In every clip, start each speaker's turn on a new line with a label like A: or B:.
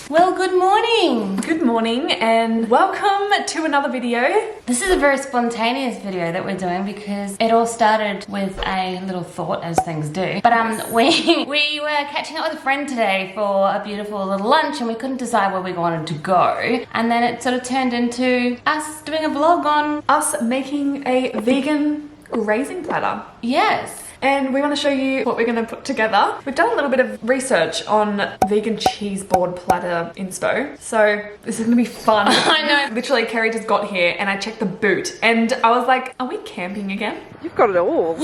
A: Well, good morning.
B: Good morning and welcome to another video.
A: This is a very spontaneous video that we're doing because it all started with a little thought, as things do. But we were catching up with a friend today for a beautiful little lunch and we couldn't decide where we wanted to go. And then it sort of turned into us doing a vlog on
B: Us making a vegan grazing platter.
A: Yes.
B: And we want to show you what we're going to put together. We've done a little bit of research on vegan cheese board platter inspo. So this is going to be fun.
A: I know.
B: Literally, Kerrie just got here and I checked the boot and I was like, are we camping again?
C: You've got it all.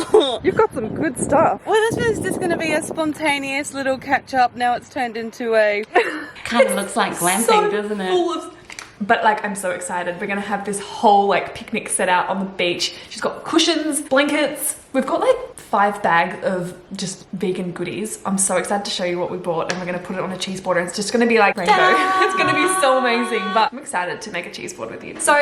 C: You've got some good stuff.
D: Well, this was just going to be a spontaneous little catch up. Now it's turned into a...
A: Kind of looks like glamping, doesn't it?
B: But like, I'm so excited. We're gonna have this whole like picnic set out on the beach. She's got cushions, blankets. We've got like 5 bags of just vegan goodies. I'm so excited to show you what we bought and we're gonna put it on a cheese board and it's just gonna be like rainbow. It's gonna be so amazing, but I'm excited to make a cheese board with you. So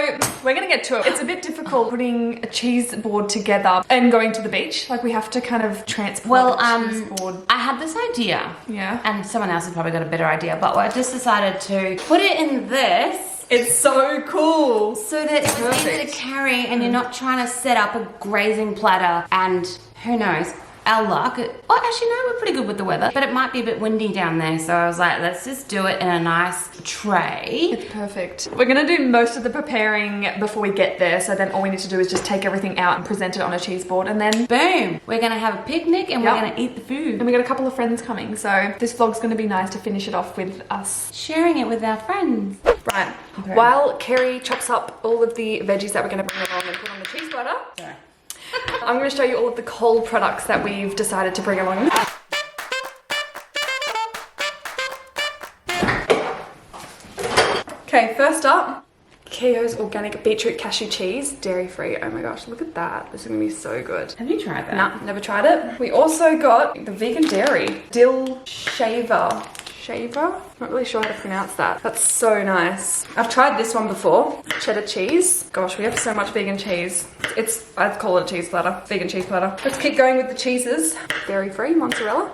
B: we're gonna get to it. It's a bit difficult putting a cheese board together and going to the beach. Like we have to kind of transport a cheese board.
A: I had this idea.
B: Yeah.
A: And someone else has probably got a better idea, but I just decided to put it in this.
B: It's so cool.
A: So that it was easy to carry and you're not trying to set up a grazing platter and who knows, our luck. Oh, actually no, we're pretty good with the weather, but it might be a bit windy down there. So I was like, let's just do it in a nice tray.
B: It's perfect. We're gonna do most of the preparing before we get there. So then all we need to do is just take everything out and present it on a cheese board and then
A: boom, we're gonna have a picnic and we're gonna eat the food.
B: And we got a couple of friends coming. So this vlog's gonna be nice to finish it off with us.
A: Sharing it with our friends.
B: Right, while Kerrie chops up all of the veggies that we're gonna bring along and put on the cheese platter, I'm gonna show you all of the cold products that we've decided to bring along. Okay, first up, Keo's organic beetroot cashew cheese, dairy-free. Oh my gosh, look at that. This is gonna be so good.
A: Have you tried that?
B: Nah, never tried it. We also got the vegan dairy, dill shaver. Not really sure how to pronounce that. That's so nice. I've tried this one before. Cheddar cheese. Gosh, we have so much vegan cheese. I'd call it a cheese platter. Vegan cheese platter. Let's keep going with the cheeses. Dairy-free mozzarella.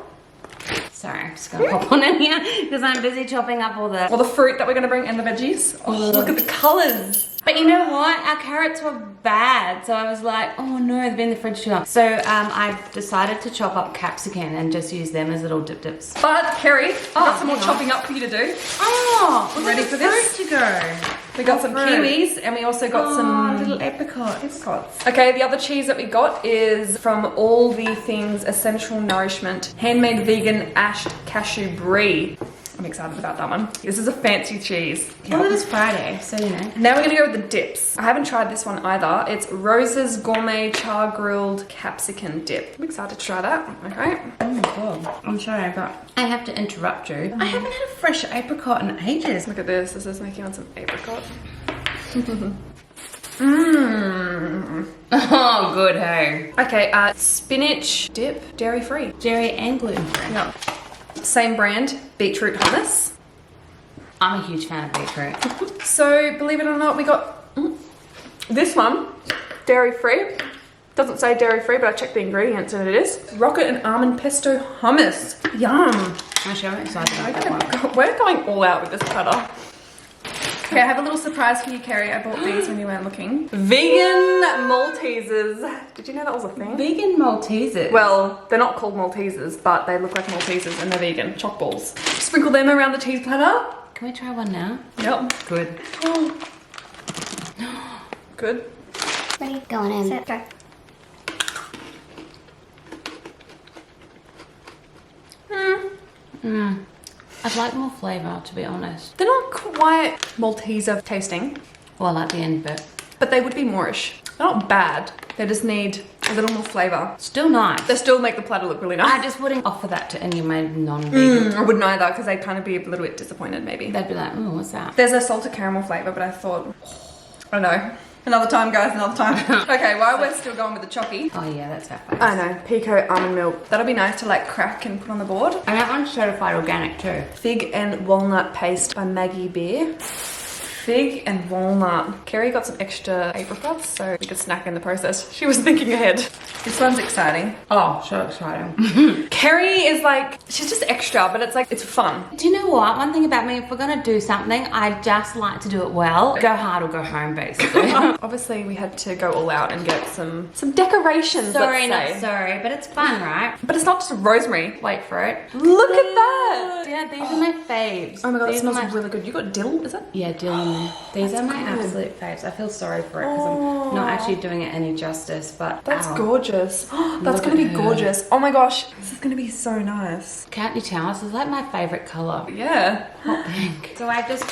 A: Sorry, I'm just gonna pop on in here because I'm busy chopping up all the
B: fruit that we're gonna bring and the veggies. Oh, look at the colors.
A: But you know what? Our carrots were bad, so I was like, oh no, they've been in the fridge too long. So I've decided to chop up capsicum and just use them as little dips.
B: But Kerrie, I've got some more chopping up for you to do.
A: Oh,
B: you ready for this?
A: To go.
B: We got some kiwis and we also got some
A: little apricots.
B: Okay, the other cheese that we got is from All the Things Essential Nourishment, handmade vegan ashed cashew brie. I'm excited about that one. This is a fancy cheese.
A: Well, it is Friday, so you know.
B: Now we're gonna go with the dips. I haven't tried this one either. It's Rose's Gourmet Char Grilled Capsicum Dip. I'm excited to try that. Okay.
A: Oh my god. I'm sorry, but I have to interrupt you. I haven't had a fresh apricot in ages.
B: Look at this. This is making on some apricot.
A: Oh, good, hey.
B: Okay, spinach dip, dairy-free.
A: Dairy and gluten-free.
B: Yeah. Same brand, beetroot hummus.
A: I'm a huge fan of beetroot.
B: So, believe it or not, we got this one, dairy-free. Doesn't say dairy-free, but I checked the ingredients and it is. Rocket and almond pesto hummus. Yum.
A: Actually, I'm excited about that one.
B: We're going all out with this platter. Okay, I have a little surprise for you, Kerrie. I bought these when you weren't looking. Vegan Maltesers. Did you know that was a thing?
A: Vegan Maltesers?
B: Well, they're not called Maltesers, but they look like Maltesers and they're vegan. Chalk balls. Sprinkle them around the cheese platter.
A: Can we try one now?
B: Yep.
A: Good.
B: Good.
E: Ready? Going in. Set, go.
A: I'd like more flavour, to be honest.
B: They're not quite Malteser tasting.
A: Well, I like the end bit.
B: But they would be moreish. They're not bad. They just need a little more flavour.
A: Still nice.
B: They still make the platter look really nice.
A: I just wouldn't offer that to any of my non-vegan.
B: I wouldn't either, because they'd kind of be a little bit disappointed maybe.
A: They'd be like, oh, what's that?
B: There's a salted caramel flavour, but I thought, I don't know. Another time, guys, another time. Okay, while we're still going with the choppy.
A: Oh yeah, that's our face.
B: I know, pico almond milk. That'll be nice to like crack and put on the board.
A: And that one's certified organic too.
B: Fig and walnut paste by Maggie Beer. Fig and walnut. Kerrie got some extra apricots so we could snack in the process. She was thinking ahead. This one's exciting.
A: Oh, so exciting.
B: Kerrie is like, she's just extra, but it's like, it's fun.
A: Do you know what? One thing about me, if we're gonna do something, I just like to do it well. Go hard or go home, basically.
B: Obviously, we had to go all out and get some decorations.
A: Sorry,
B: let's say.
A: not sorry, but it's fun, right?
B: But it's not just rosemary.
A: Wait for it.
B: Look at that.
A: Yeah, these are my faves.
B: Oh my god, it
A: These
B: smells
A: are my-
B: really good. You got dill, is it?
A: Yeah, Dylan. These are my absolute faves. I feel sorry for it because I'm not actually doing it any justice, but
B: That's
A: ow.
B: gorgeous. That's
A: Look
B: gonna be
A: at her.
B: gorgeous. Oh my gosh, this is gonna be so nice.
A: Can't you tell? This is like my favorite color.
B: Yeah.
A: Hot pink. So I've just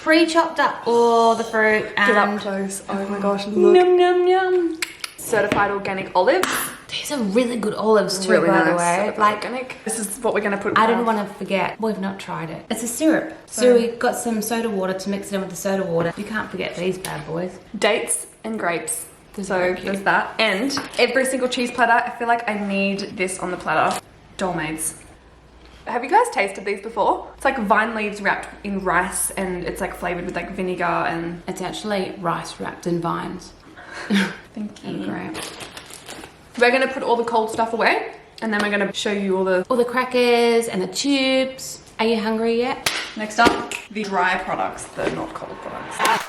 A: pre-chopped up all the fruit
B: Get up
A: and
B: close. Oh my gosh, look.
A: Yum, yum, yum.
B: Certified organic olives.
A: These are really good olives too,
B: Really
A: by
B: nice.
A: the way.
B: Certified
A: Like,
B: organic. This is what we're gonna put.
A: I didn't want to forget. We've not tried it. It's a syrup. So we got some soda water to mix it in with the soda water. You can't forget these bad boys.
B: Dates and grapes.
A: These
B: So
A: are cute.
B: there's that. And every single cheese platter, I feel like I need this on the platter. Dolmades. Have you guys tasted these before? It's like vine leaves wrapped in rice and it's like flavored with like vinegar and...
A: It's actually rice wrapped in vines.
B: Thank
A: And
B: you.
A: great.
B: We're gonna put all the cold stuff away and then we're gonna show you all the...
A: crackers and the tubes. Are you hungry yet?
B: Next up, the dry products, the not cold products.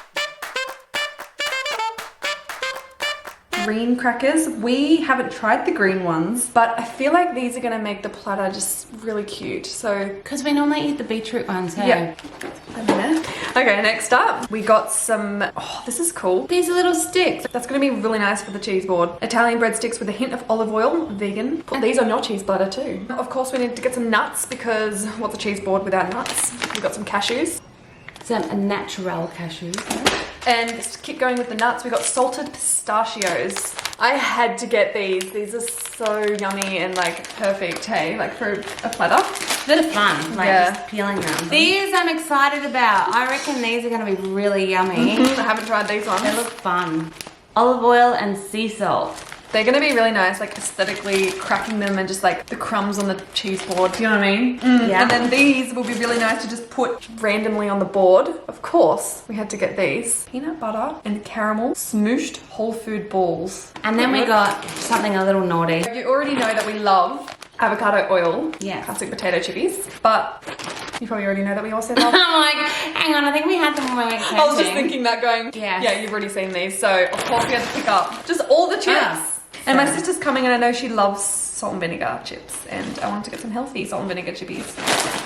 B: Green crackers. We haven't tried the green ones, but I feel like these are gonna make the platter just really cute. So
A: Because we normally eat the beetroot ones, hey?
B: yeah. Okay, next up, we got some, oh, this is cool.
A: These are little sticks.
B: That's gonna be really nice for the cheese board. Italian breadsticks with a hint of olive oil, vegan. Put these on your cheese platter too. Of course, we need to get some nuts because what's a cheese board without nuts? We've got some cashews.
A: Some natural cashews.
B: And just keep going with the nuts. We got salted pistachios. I had to get these. These are so yummy and like perfect, hey? Like for a platter.
A: It's a bit of fun, like
B: Yeah.
A: just peeling them. These I'm excited about. I reckon these are going to be really yummy.
B: I haven't tried these ones.
A: They look fun. Olive oil and sea salt.
B: They're gonna be really nice, like aesthetically cracking them and just like the crumbs on the cheese board. Do you know what I mean?
A: Yeah.
B: And then these will be really nice to just put randomly on the board. Of course, we had to get these. Peanut butter and caramel smooshed whole food balls.
A: And then we got something a little naughty.
B: You already know that we love avocado oil.
A: Yes.
B: Classic potato chippies. But you probably already know that we also love...
A: I'm like, hang on, I think we had them when we were
B: I was just thinking that going,
A: Yes.
B: yeah, you've already seen these. So, of course, we had to pick up just all the chips.
A: Yeah.
B: And my sister's coming and I know she loves salt and vinegar chips. And I wanted to get some healthy salt and vinegar chippies.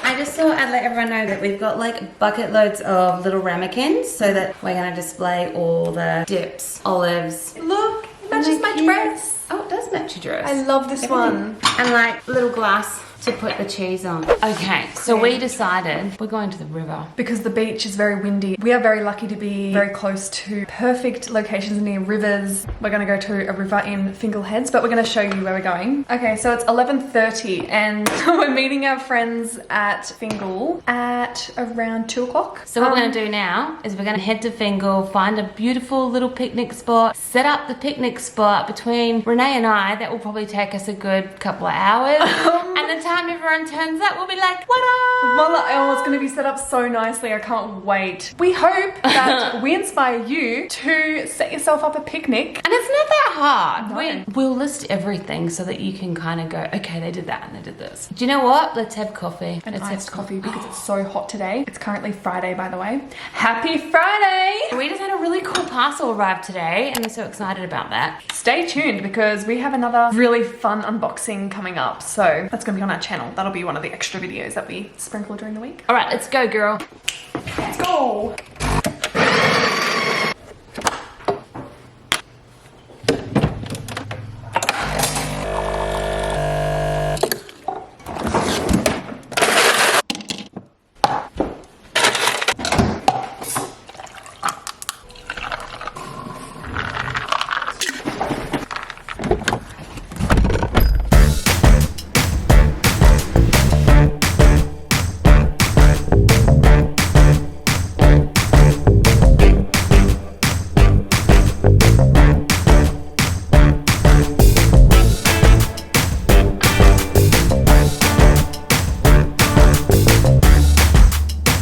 A: I just thought I'd let everyone know that we've got like bucket loads of little ramekins so that we're going to display all the dips, olives.
B: Look, it matches
A: Isn't
B: my
A: that cute?
B: dress.
A: Oh, it does match your dress.
B: I love this one.
A: And like little glass to put the cheese on. Okay, so we decided we're going to the river.
B: Because the beach is very windy. We are very lucky to be very close to perfect locations near rivers. We're gonna go to a river in Fingal Heads, but we're gonna show you where we're going. Okay, so it's 11:30 and we're meeting our friends at Fingal at around 2 o'clock.
A: So what we're going to do now is we're going to head to Fingal, find a beautiful little picnic spot, set up the picnic spot between Renee and I. That will probably take us a good couple of hours. And the time everyone turns up, we'll be like, what up?
B: Voila, oh, it's going to be set up so nicely. I can't wait. We hope that we inspire you to set yourself up a picnic.
A: And it's not that hard.
B: No.
A: We'll list everything so that you can kind of go, okay, they did that and they did this. Do you know what? Let's have coffee.
B: An
A: Let's
B: iced
A: have
B: coffee because it's so hot today. It's currently Friday, by the way. Happy Friday!
A: We just had a really cool parcel arrive today and I'm so excited about that.
B: Stay tuned because we have another really fun unboxing coming up. So that's going to be on our channel. That'll be one of the extra videos that we sprinkle during the week.
A: All right, let's go, girl.
B: Let's go!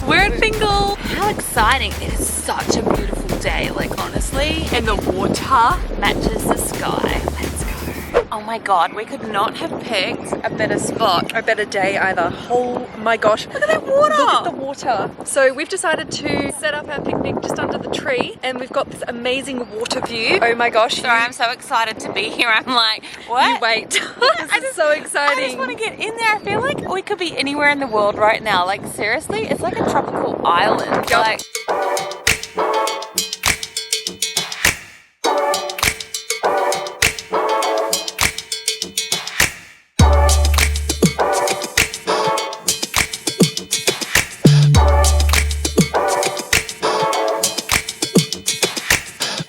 A: How exciting. It is
B: such a beautiful day, like honestly. And the water matches the sky. Let's go.
D: Oh my god, we could not have picked a better spot, a better day either. Oh my gosh. Look at that water! Look at the water. So we've decided to set up our picnic just under the tree and we've got this amazing water view. Oh my gosh.
A: Sorry, I'm so excited to be here. I'm like, what?
D: You wait. This is so exciting.
A: I just want to get in there. I feel like we could be anywhere in the world right now. Like seriously, it's like a tropical island.
D: Yup.
A: Like,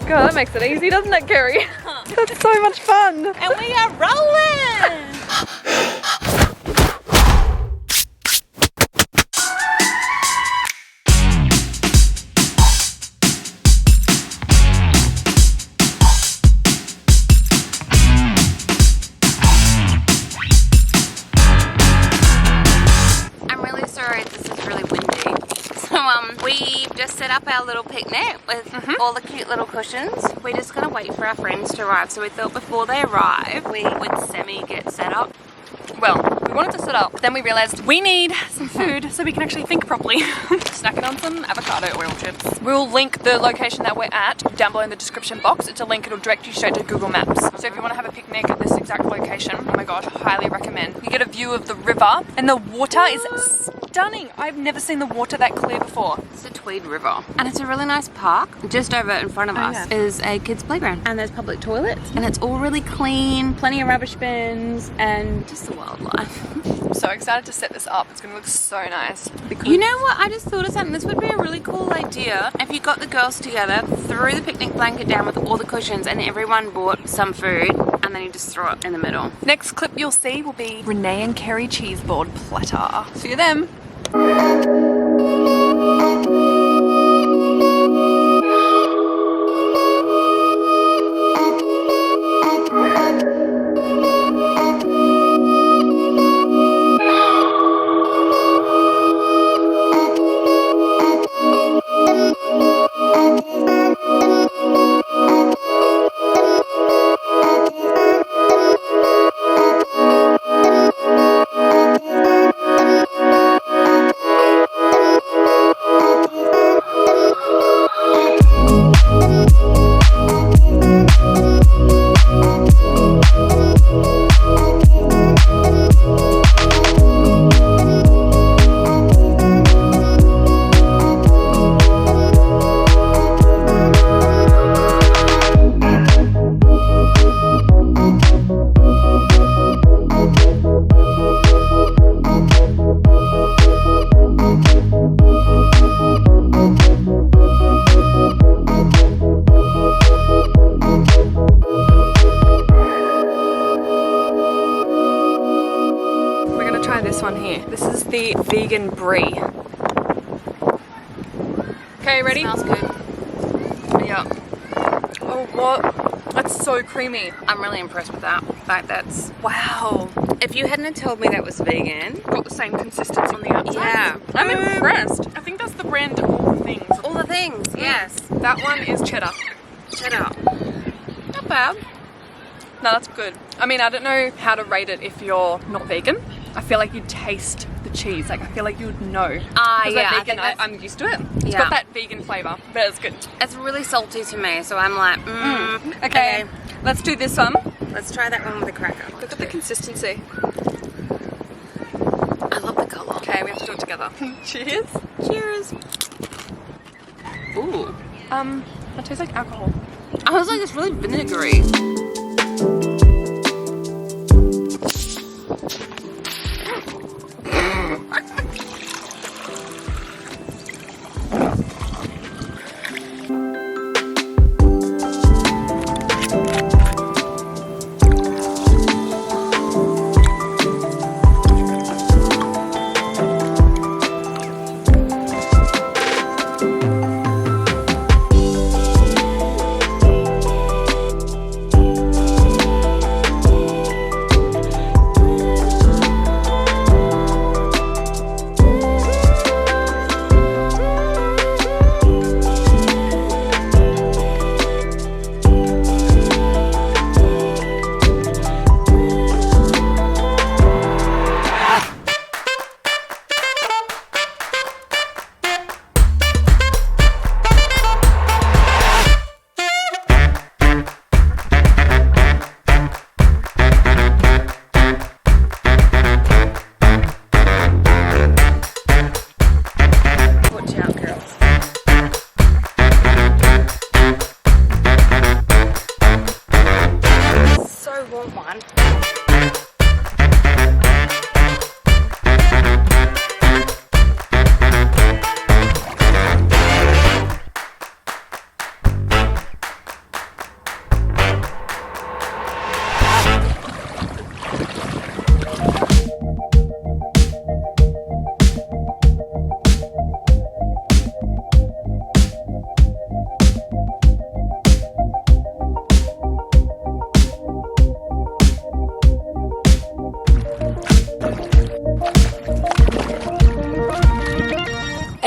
C: God, that makes it easy, doesn't it, Kerrie? That's so much fun.
A: and we are rolling. I'm really sorry this is really windy. So we just set up our little picnic with all the cute little cushions. We're just gonna wait for our friends to arrive. So we thought before they arrive, we would get set up.
B: Well, we wanted to set up, but then we realized we need some food so we can actually think properly. Snacking on some avocado oil chips. We'll link the location that we're at down below in the description box. It's a link, it'll direct you straight to Google Maps. So if you want to have a picnic at this exact location, oh my god, highly recommend. You get a view of the river and the water is stunning. I've never seen the water that clear before.
A: It's the Tweed River. And it's a really nice park. Just over in front of us is a kids playground. And there's public toilets. And it's all really clean. Plenty of rubbish bins and just the wildlife.
B: I'm so excited to set this up. It's going to look so nice.
A: You know what? I just thought of something. This would be a really cool idea if you got the girls together, threw the picnic blanket down with all the cushions, and everyone bought some food, and then you just throw it in the middle.
B: Next clip you'll see will be Renee and Kerrie cheese board platter. See you then. This one here. This is the vegan brie. Okay, ready?
A: Smells good.
B: Yeah. Oh, what? That's so creamy.
A: I'm really impressed with that. Like that's,
B: Wow.
A: if you hadn't have told me that was vegan.
B: Got the same consistency on the outside.
A: Yeah.
B: I'm impressed. I think that's the brand All the Things.
A: All the things, yes.
B: That one is cheddar.
A: Cheddar. Not bad.
B: No, that's good. I mean, I don't know how to rate it if you're not vegan. I feel like you'd taste the cheese. Like, I feel like you would know.
A: Ah,
B: Because
A: yeah, I
B: I'm
A: think
B: vegan,
A: that's-
B: I'm used to it. It's
A: Yeah.
B: got that vegan flavour, but it's good.
A: It's really salty to me, so I'm like,
B: Okay, let's do this one.
A: Let's try that one with a cracker.
B: Look at the consistency.
A: I love the colour.
B: Okay, we have to do it together. Cheers.
A: Cheers. Ooh.
B: That tastes like alcohol.
A: I was like, it's really vinegary.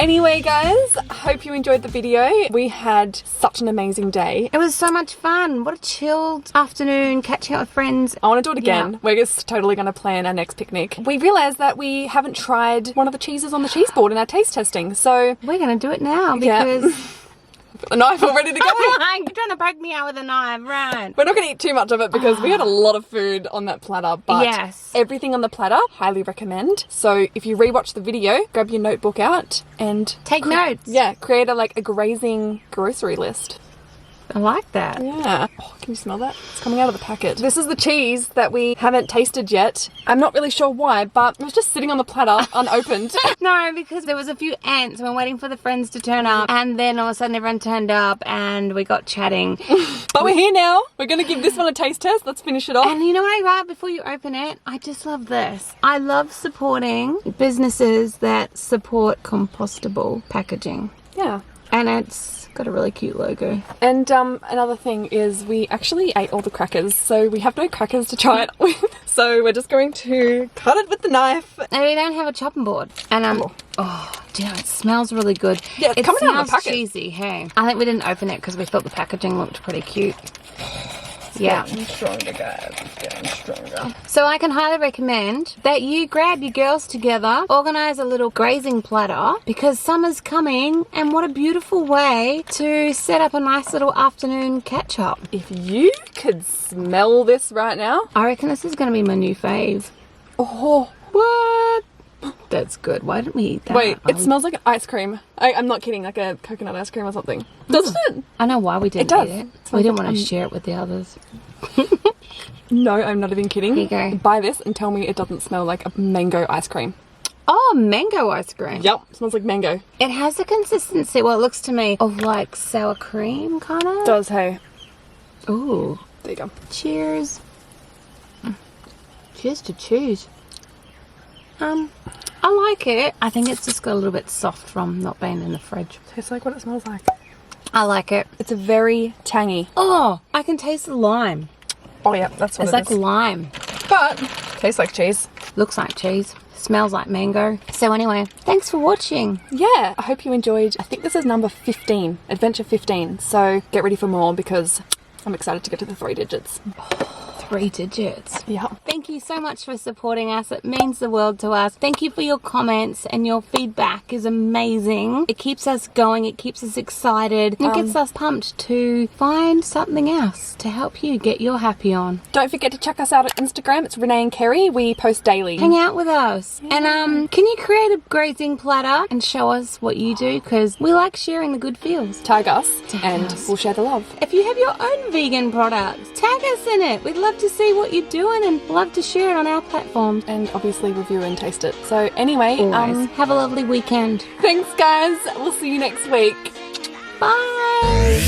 D: Anyway, guys, I hope you enjoyed the video. We had such an amazing day.
A: It was so much fun. What a chilled afternoon, catching up with friends.
D: I want to do it again.
A: Yeah.
D: We're just totally going to plan our next picnic. We realised that we haven't tried one of the cheeses on the cheese board in our taste testing, so
A: We're going to do it now
D: Yeah.
A: because...
D: got the knife all ready to go.
A: You're trying to poke me out with a knife, right?
D: We're not going to eat too much of it because we had a lot of food on that platter, but
A: Yes.
D: everything on the platter, highly recommend. So if you rewatch the video, grab your notebook out and
A: Take notes.
D: yeah, create a grazing grocery list.
A: I like that.
D: Yeah. Oh, can you smell that? It's coming out of the packet. This is the cheese that we haven't tasted yet. I'm not really sure why, but it was just sitting on the platter unopened.
A: No, because there was a few ants and we're waiting for the friends to turn up, and then all of a sudden everyone turned up and we got chatting.
D: But we're here now. We're going to give this one a taste test. Let's finish it off.
A: And you know what I write before you open it? I just love this. I love supporting businesses that support compostable packaging.
D: Yeah.
A: And it's got a really cute logo.
D: And another thing is we actually ate all the crackers, so we have no crackers to try it with. So we're just going to cut it with the knife.
A: And we don't have a chopping board. And oh, do you know, it smells really good.
D: Yeah, it's coming out of the
A: smells
D: packet.
A: cheesy, hey. I think we didn't open it because we thought the packaging looked pretty cute. Yeah.
D: Getting stronger, guys. It's getting stronger.
A: So I can highly recommend that you grab your girls together, organise a little grazing platter, because summer's coming and what a beautiful way to set up a nice little afternoon catch up.
D: If you could smell this right now.
A: I reckon this is going to be my new fave.
D: Oh.
A: What? That's good. Why didn't we eat that?
D: Wait, it smells like an ice cream. I'm not kidding, like a coconut ice cream or something. Doesn't it?
A: I know why we didn't
D: does.
A: eat it.
D: It
A: We
D: smells
A: didn't
D: like,
A: want to share it with the others.
D: No, I'm not even kidding.
A: Here you go.
D: Buy this and tell me it doesn't smell like a mango ice cream.
A: Oh, mango ice cream.
D: Yep, smells like mango.
A: It has the consistency, well, it looks to me, of like sour cream, kind of.
D: Does, hey.
A: Ooh.
D: There you go.
A: Cheers. Cheers to choose. I like it. I think it's just got a little bit soft from not being in the fridge.
D: Tastes like what it smells like.
A: I like it.
D: It's a very tangy.
A: Oh, I can taste the lime.
D: Oh yeah, that's what
A: It's
D: it
A: like
D: is.
A: lime.
D: But tastes like cheese.
A: Looks like cheese. Smells like mango. So anyway, thanks for watching.
D: Yeah, I hope you enjoyed. I think this is number 15, Adventure 15. So get ready for more because I'm excited to get to the 3 digits.
A: 3 digits.
D: Yeah.
A: Thank you so much for supporting us. It means the world to us. Thank you for your comments, and your feedback is amazing. It keeps us going. It keeps us excited. It gets us pumped to find something else to help you get your happy on.
D: Don't forget to check us out at Instagram. It's Renee and Kerrie. We post daily.
A: Hang out with us. And can you create a grazing platter and show us what you do? Because we like sharing the good feels.
D: Tag us and
A: us.
D: we'll share the love.
A: If you have your own vegan products, tag us in it. We'd love to see what you're doing and love to share it on our platforms.
D: And obviously review and taste it. So anyway,
A: Always. Have a lovely weekend.
D: thanks guys. We'll see you next week.
A: Bye.